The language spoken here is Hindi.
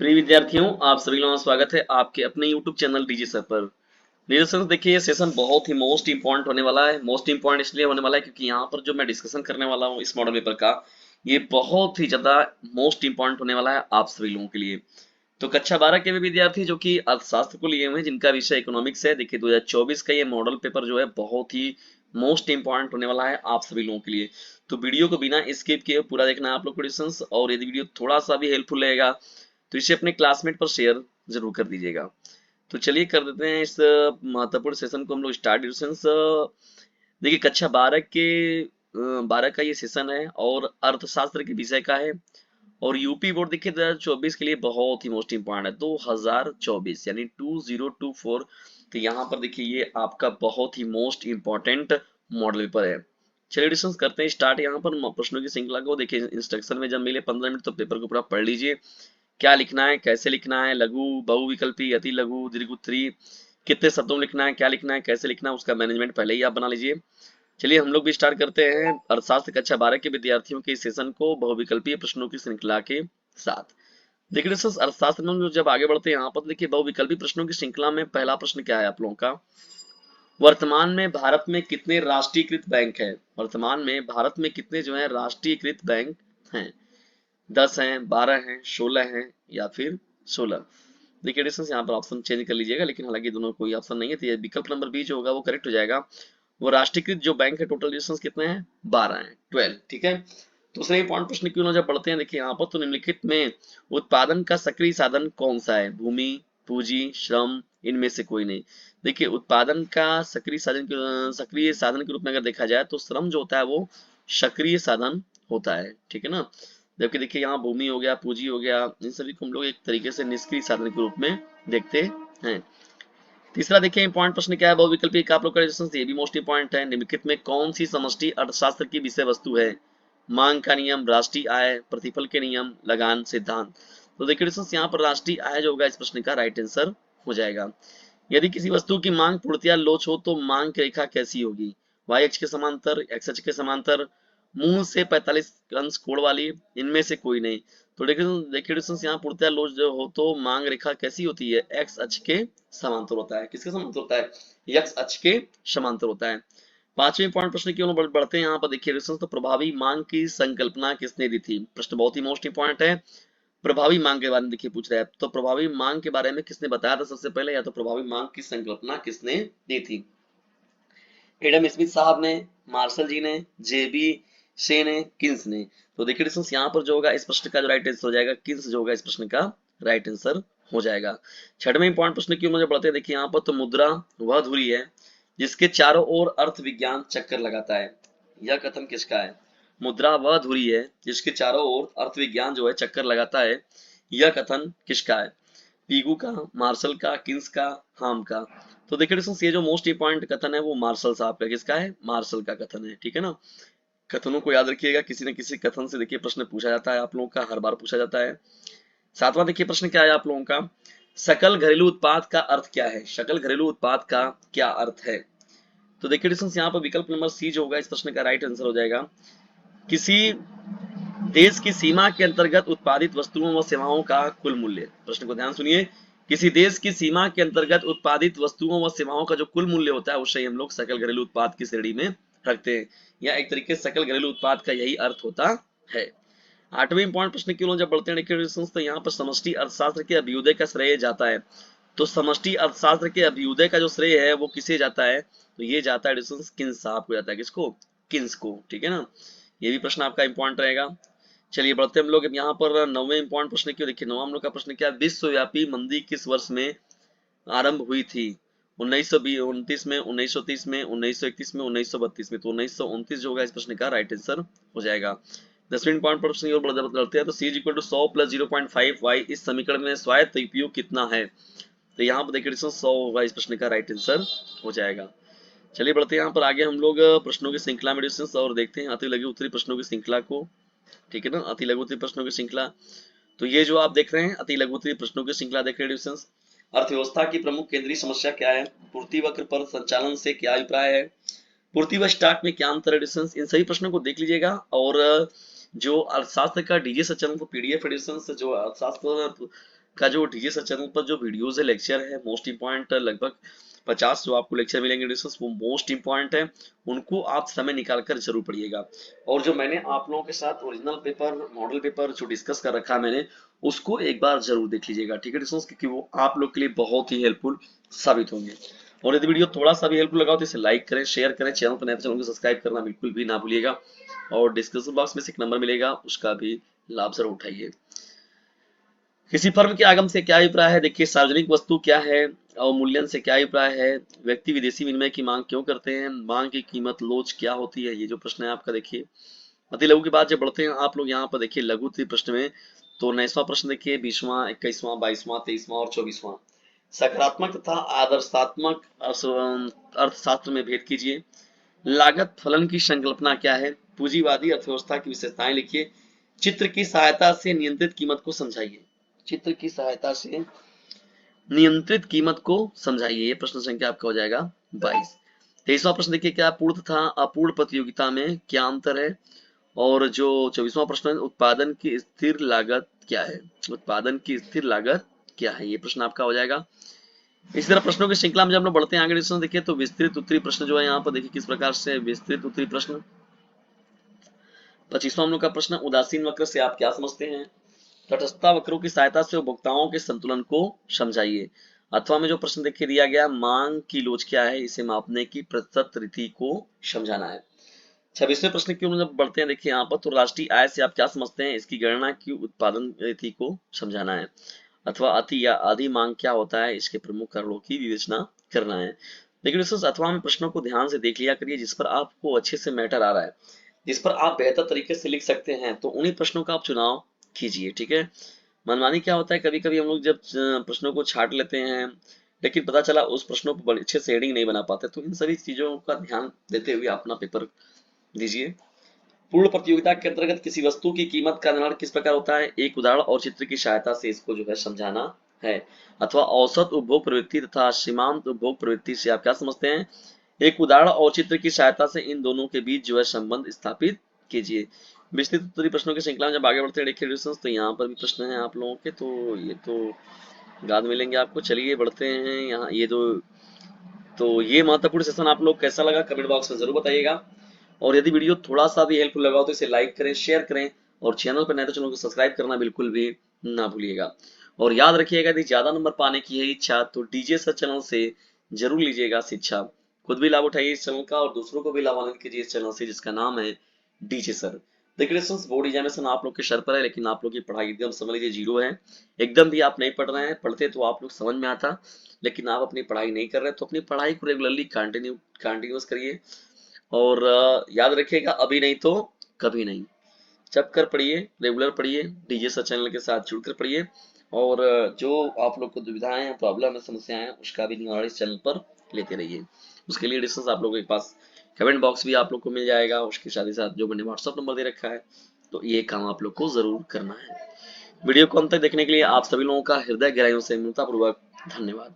प्रिय विद्यार्थियों, आप सभी लोगों का स्वागत है आपके अपने YouTube चैनल डीजी सर पर। डियर सर, देखिए ये सेशन बहुत ही मोस्ट इंपॉर्टेंट होने वाला है। मोस्ट इंपॉर्टेंट इसलिए होने वाला है क्योंकि यहाँ पर जो मैं डिस्कशन करने वाला हूँ इस मॉडल पेपर का, ये बहुत ही ज्यादा मोस्ट इंपॉर्टेंट होने वाला है आप सभी लोगों के लिए। तो कक्षा 12 के भी विद्यार्थी जो कि अर्थशास्त्र को लिए हुए हैं, जिनका विषय इकोनॉमिक्स है, देखिए 2024 का ये मॉडल पेपर जो है बहुत ही मोस्ट इंपॉर्टेंट होने वाला है आप सभी लोगों के लिए। तो वीडियो को बिना स्किप किए पूरा देखना है आप लोग क्वेश्चंस, और यदि वीडियो थोड़ा सा भी हेल्पफुल रहेगा तो इसे अपने क्लासमेट पर शेयर जरूर कर दीजिएगा। तो चलिए कर देते हैं इस महत्वपूर्ण सेशन को हम लोग स्टार्ट। देखिए कक्षा 12 के 12 का ये सेशन है और अर्थशास्त्र के विषय का है। और यूपी बोर्ड देखिए 2024 के लिए बहुत ही मोस्ट इंपॉर्टेंट है, 2024 यानी 2024। तो यहाँ पर देखिए ये आपका बहुत ही मोस्ट इंपॉर्टेंट मॉडल पेपर है। चलिए डिस्कस करते हैं स्टार्ट। यहाँ पर प्रश्नों की श्रृंखला को देखिए, इंस्ट्रक्शन में जब मिले 15 मिनट तो पेपर को पूरा पढ़ लीजिए। क्या लिखना है, कैसे लिखना है, लघु बहुविकल्पी अति लघु दीर्घ उत्तरी, कितने शब्दों में लिखना है, क्या लिखना है, कैसे लिखना है, उसका मैनेजमेंट पहले ही आप बना लीजिए। चलिए हम लोग भी स्टार्ट करते हैं अर्थशास्त्र कक्षा 12 के विद्यार्थियों के इस सेशन को बहुविकल्पीय प्रश्नों की श्रृंखला के साथ। देखिए दोस्तों, अर्थशास्त्र में हम लोग जब आगे बढ़ते हैं यहाँ पर देखिए बहुविकल्पी प्रश्नों की श्रृंखला में पहला प्रश्न क्या है आप लोगों का। वर्तमान में भारत में कितने राष्ट्रीयकृत बैंक है। वर्तमान में भारत में कितने जो है राष्ट्रीयकृत बैंक हैं। 10 हैं, 12 हैं, 16 हैं या फिर 16। देखिए डिस्टेंस यहाँ पर ऑप्शन चेंज कर लीजिएगा, लेकिन हालांकि दोनों कोई ऑप्शन नहीं है, तो ये विकल्प नंबर बी जो होगा वो करेक्ट हो जाएगा। वो राष्ट्रीयकृत जो बैंक है टोटल डिस्टेंस कितने हैं, 12 हैं, 12। ठीक है। दूसरे पॉइंट प्रश्न क्यों ना जब पढ़ते हैं, देखिए यहाँ पर तो निम्नलिखित में उत्पादन का सक्रिय साधन कौन सा है। भूमि, पूंजी, श्रम, इनमें से कोई नहीं। देखिए उत्पादन का सक्रिय साधन के रूप में अगर देखा जाए तो श्रम जो होता है वो सक्रिय साधन होता है। ठीक है ना। जबकि देखिए यहाँ भूमि हो गया, पूंजी हो गया, इन सभी को हम लोग एक तरीके से निष्क्रिय साधन के रूप में देखते हैं। तीसरा देखिए इंपॉर्टेंट प्रश्न क्या है, बहुविकल्पी का आप लोग का ये भी मोस्ट इंपॉर्टेंट है। निम्नलिखित में कौन सी समष्टि अर्थशास्त्र की विषय वस्तु है। मांग का नियम, राष्ट्रीय आय, प्रतिफल के नियम, लगान सिद्धांत। तो देखिए यहाँ पर राष्ट्रीय आय जो होगा इस प्रश्न का राइट आंसर हो जाएगा। यदि किसी वस्तु की मांग पूर्णतया लोच हो तो मांग की रेखा कैसी होगी। वाई अक्ष के समांतर, एक्स अक्ष के समांतर, मूल से 45 अंश कोण वाली, इनमें से कोई नहीं। तो देखिए यहाँ पूर्णतया लोच जो हो तो मांग रेखा कैसी होती है, एक्स अक्ष के समांतर होता है। किसके समांतर होता है, एक्स अक्ष के समांतर होता है। पांचवें पॉइंट प्रश्न की ओर बढ़ते हैं। यहाँ पर देखिए तो प्रभावी मांग की संकल्पना किसने दी थी। प्रश्न बहुत ही मोस्ट इंपॉर्टेंट है। प्रभावी मांग के बारे में देखिए पूछ रहा है, तो प्रभावी मांग के बारे में किसने बताया था सबसे पहले, या तो प्रभावी मांग की संकल्पना किसने दी थी। एडम स्मिथ साहब ने, मार्शल जी ने, जेबी शे ने, किन्स ने। तो देखिए डिस्टेंस यहाँ पर जो होगा इस प्रश्न का जो राइट आंसर हो जाएगा, किन्स जो होगा इस प्रश्न का राइट आंसर हो जाएगा। छठवें इंपॉर्टेंट प्रश्न की मुझे बढ़ते हैं। देखिए यहाँ पर तो मुद्रा वह धुरी है जिसके चारों ओर अर्थ विज्ञान चक्कर लगाता है। यह कथन किसका है। मुद्रा वह धुरी है जिसके चारों ओर अर्थ विज्ञान जो है चक्कर लगाता है। यह कथन किसका है। पीगू का, मार्शल का, किन्स का, हाम का। तो देखिए दोस्तों ये जो मोस्ट इंपॉर्टेंट कथन है वो मार्शल साहब का, किसका है, मार्शल का कथन है। ठीक है ना। कथनों को याद रखिएगा, किसी न किसी कथन से देखिए प्रश्न पूछा जाता है आप लोगों का, हर बार पूछा जाता है। सातवां देखिए प्रश्न क्या है आप लोगों का, सकल घरेलू उत्पाद का अर्थ क्या है। सकल घरेलू उत्पाद का क्या अर्थ है। तो देखिए दोस्तों यहाँ पर विकल्प नंबर सी जो होगा इस प्रश्न का राइट आंसर हो जाएगा। किसी देश की सीमा के अंतर्गत उत्पादित वस्तुओं व सेवाओं का कुल मूल्य। प्रश्न को ध्यान सुनिए। किसी देश की सीमा के अंतर्गत उत्पादित वस्तुओं व सेवाओं का जो कुल मूल्य होता है उसे हम लोग सकल घरेलू उत्पाद की श्रेणी में रखते हैं, या एक तरीके से सकल घरेलू उत्पाद का यही अर्थ होता है। आठवें इंपॉर्टेंट प्रश्न की ओर जब बढ़ते हैं तो यहाँ पर समष्टि अर्थशास्त्र के अभ्युदय का श्रेय जाता है। तो समष्टि अर्थशास्त्र के अभ्युदय का जो श्रेय है वो किसे जाता है, तो ये जाता है किन्स साहब को जाता है। किसको, किन्स को। ठीक है ना। ये भी प्रश्न आपका इंपॉर्टेंट रहेगा। चलिए बढ़ते हम लोग यहाँ पर नौवें इंपॉर्टेंट प्रश्न की। देखिए नौवां हम लोग का प्रश्न क्या है, विश्वव्यापी मंदी किस वर्ष में आरंभ हुई थी। 1929 में, 1930 में, 1931 में, 1932 में। तो 1929 जो होगा इस प्रश्न का राइट आंसर हो जाएगा। 10वें पॉइंट प्रश्न की ओर बढ़ते हैं। तो c = 100 + 0.5y इस समीकरण में स्वायत्त उपयोग कितना है। तो यहाँ पर देखिए 100 होगा इस प्रश्न का राइट आंसर हो जाएगा। चलिए बढ़ते हैं यहाँ पर आगे हम लोग प्रश्नों की श्रृंखला में और देखते हैं अति लघु उत्तरी प्रश्नों की श्रृंखला को। ठीक है ना, अति लघु उत्तरी प्रश्नों की श्रृंखला। तो ये जो आप देख रहे हैं अति लघु उत्तरी प्रश्नों की श्रृंखला देख रहे हैं। अर्थव्यवस्था की प्रमुख केंद्रीय समस्या क्या है। पूर्ति वक्र पर संचालन से क्या अभिप्राय है। पूर्ति व स्टॉक में क्या अंतर है। इन सभी प्रश्नों को देख लीजिएगा। और जो अर्थशास्त्र का डीजे चैनल को पीडीएफ एडिशन जो अर्थशास्त्र का जो डीजे सर चैनल पर जो वीडियोस है, लेक्चर है, मोस्ट इंपॉर्टेंट लगभग 50 जो आपको लेक्चर मिलेंगे डिस्कस, वो मोस्ट इंपॉर्टेंट है, उनको आप समय निकाल कर जरूर पढ़िएगा। और जो मैंने आप लोगों के साथ ओरिजिनल पेपर, मॉडल पेपर जो डिस्कस कर रखा है मैंने, उसको एक बार जरूर देख लीजिएगा, ठीक है डिस्कस, क्योंकि वो आप लोग के लिए बहुत ही हेल्पफुल साबित होंगे। और यदि वीडियो थोड़ा सा भी हेल्पफुल लगा हो तो इसे लाइक करें, शेयर करें, चैनल पर नए चैनल को सब्सक्राइब करना बिल्कुल भी ना भूलिएगा। और डिस्क्रिप्शन बॉक्स में से एक नंबर मिलेगा, उसका भी लाभ जरूर उठाइए। किसी फर्म के आगम से क्या अभिप्राय है? देखिए, सार्वजनिक वस्तु क्या है, अवमूल्यन से क्या अभिप्राय है, व्यक्ति विदेशी विनिमय की मांग क्यों करते हैं, मांग की कीमत लोच क्या होती है, ये जो प्रश्न है आपका। देखिए, अति लघु के बाद जब बढ़ते हैं आप लोग यहाँ पर देखिए लघु थे प्रश्न में, तो 19वां प्रश्न देखिए, 20वां, 21वां, 22वां, 23वां और 24वां। सकारात्मक तथा आदर्शात्मक अर्थशास्त्र में भेद कीजिए। लागत फलन की संकल्पना क्या है, पूंजीवादी अर्थव्यवस्था की विशेषताएं लिखिए। चित्र की सहायता से नियंत्रित कीमत को समझाइए। चित्र की सहायता से नियंत्रित कीमत को समझाइए, ये प्रश्न संख्या आपका हो जाएगा 22। 23वां प्रश्न देखिए, क्या पूर्ण तथा अपूर्ण प्रतियोगिता में क्या अंतर है। और जो 24वां प्रश्न है, उत्पादन की स्थिर लागत क्या है। उत्पादन की स्थिर लागत क्या है, ये प्रश्न आपका हो जाएगा। इसी तरह प्रश्नों की श्रृंखला में जब हम लोग बढ़ते हैं आगे डिस्कशन देखिए, तो विस्तृत उत्तरी प्रश्न जो है यहाँ पर देखिए किस प्रकार से विस्तृत उत्तरी प्रश्न। 25वां हम लोग का प्रश्न, उदासीन वक्र से आप क्या समझते हैं। तटस्थता वक्रों की सहायता से उपभोक्ताओं के संतुलन को समझाइए। अथवा में जो प्रश्न देखिए दिया गया, मांग की लोच क्या है, इसे मापने की प्रतिशत रीति को समझाना है। 26वें प्रश्न की ओर जब बढ़ते हैं देखिए यहाँ पर, तो राष्ट्रीय आय से आप क्या समझते हैं, इसकी गणना की उत्पादन रीति को समझाना है। अथवा अति या आधी मांग क्या होता है, इसके प्रमुख कारणों की विवेचना करना है। लेकिन दोस्तों, अथवा में प्रश्नों को ध्यान से देख लिया करिए, जिस पर आपको अच्छे से मैटर आ रहा है, जिस पर आप बेहतर तरीके से लिख सकते हैं, तो उन्हीं प्रश्नों का आप चुनाव कीजिए, ठीक है। मनमानी क्या होता है, कभी कभी हम लोग जब प्रश्नों को छाट लेते हैं, लेकिन पता चला उस प्रश्नों पर बड़े अच्छे से हेडिंग नहीं बना पाते, तो इन सभी चीजों का ध्यान देते हुए अपना पेपर दीजिए। पूर्ण प्रतियोगिता के अंतर्गत किसी वस्तु की कीमत का निर्धारण किस प्रकार होता है, एक उदाहरण और चित्र की सहायता से इसको जो है समझाना है। अथवा औसत उपभोग प्रवृत्ति तथा सीमांत उपभोग प्रवृत्ति से आप क्या समझते हैं, एक उदाहरण और चित्र की सहायता से इन दोनों के बीच जो है संबंध स्थापित कीजिए। विस्तृत उत्तरी प्रश्नों की श्रृंखला में जब आगे बढ़ते हैं देखिए, तो यहाँ पर भी प्रश्न है आप लोगों के, तो ये तो याद मिलेंगे आपको। चलिए बढ़ते हैं यहाँ, ये ये महत्वपूर्ण सेशन आप लोग कैसा लगा कमेंट बॉक्स में जरूर बताइएगा। और यदि वीडियो थोड़ा सा भी हेल्पफुल लगा हो तो इसे लाइक करें, शेयर करें, और चैनल पर नए तो चैनल को सब्सक्राइब करना बिल्कुल भी ना भूलिएगा। और याद रखिएगा, यदि ज्यादा नंबर पाने की है इच्छा तो डीजे सर चैनल से जरूर लीजिएगा शिक्षा। खुद भी लाभ उठाइए इस चैनल का, और दूसरों को भी लाभान्वित कीजिए इस चैनल से, जिसका नाम है डीजे सर। देखिए दोस्तों, बोर्ड एग्जामिनेशन आप लोग के सर पर है, लेकिन आप लोग की पढ़ाई एकदम समझ लीजिए जीरो है। एकदम भी आप नहीं पढ़ रहे हैं, पढ़ते तो आप लोग समझ में आता, लेकिन आप अपनी पढ़ाई नहीं कर रहे, तो अपनी पढ़ाई को रेगुलरली कंटिन्यूस करिए। और याद रखिएगा, अभी नहीं तो कभी नहीं, जब कर पढ़िए, रेगुलर पढ़िए, डीजे सर चैनल के साथ जुड़कर पढ़िए। और जो आप लोग को दुविधाएं हैं, प्रॉब्लम है, समस्याएं हैं, उसका भी निवारण इस चैनल पर लेते रहिए। उसके लिए डिस्कस आप लोगों के पास कमेंट बॉक्स भी आप लोग को मिल जाएगा, उसके साथ ही साथ जो मैंने व्हाट्सअप नंबर दे रखा है, तो ये काम आप लोग को जरूर करना है। वीडियो को अंत तक देखने के लिए आप सभी लोगों का हृदय गहराइयों से पूर्वक धन्यवाद।